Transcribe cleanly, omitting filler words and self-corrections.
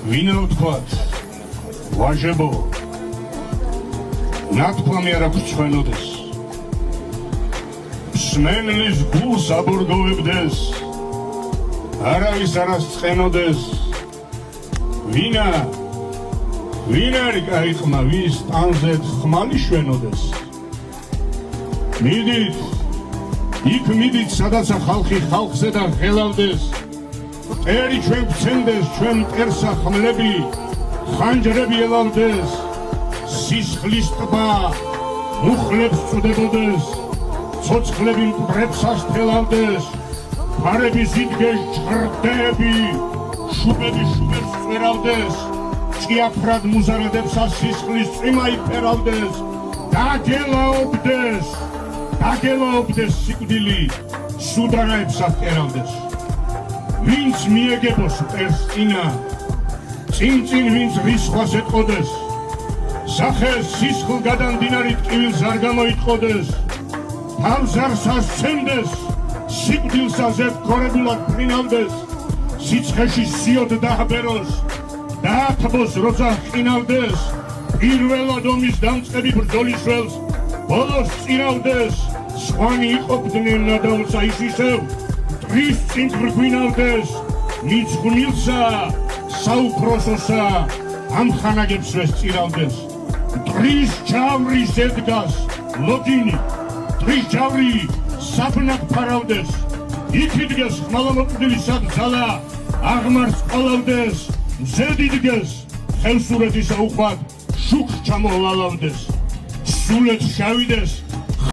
ვინა ვთქვათ, ვაჟებო, ნათქვამი არ აქვს ჩვენოდეს. მსმენლის გულს აბორგოვებდეს, არავის არას ცხენოდეს. ვინა არის კაი ხმა, ვის ტანზე ხმალი შვენოდეს. მიდით, იქ მიდით, სადაცა ხალხი ხალხზე და ღელავდეს. ერი ჩვენ გცემდეს, ჩვენ მტერსა ხმლები, ხანჯრები ელავდეს. სისხლის ტბა მუხლებს წუდებოდეს, ცოცხლები მკვდრებს ასთელავდეს. ფარები ზიდგეს ჭრდები, შუბები შუბებს წვერავდეს. ჭიაფრად მუზარადებს სისხლის წვიმა იფერავდეს. დაგელაობდეს სიკვდილი, სუდრაებს აღკერავდეს. ვინც მიეგებოს მტერს წინა, წინ ვინც რისხვას ეტყოდეს. სახეს სისხლ გადამდინარი ტკივილს არ გამოიტყოდეს. თავს არს ასცემდეს, სიკვდილსა ზეთქორებულად ფრინავდეს. სიცხეში სიოდ დააბეროს, დაათბოს როცა ყინავდეს. პირველად ომის დამწყები ბრძოლის ველს ბოლოს წირავდეს. სხვანი იყოფდნენ ნადავლსა ის ისევ მტრის წინ ბრგვინავდეს. მიძღვნილსა საუფროსოსა ამხანაგებს ვესწირავდეს. მტრის ჯავრი ზედგას ლოდინი, მტრის ჯავრი საბნად ფარავდეს. იქ იდგეს ხმალამოკვდილი სად ძალა აღმარს ყოლავდეს. მზედ იდგეს ხელსურეთისა უხვად შუქს ჩამოვალავდეს. სულეთ შავიდეს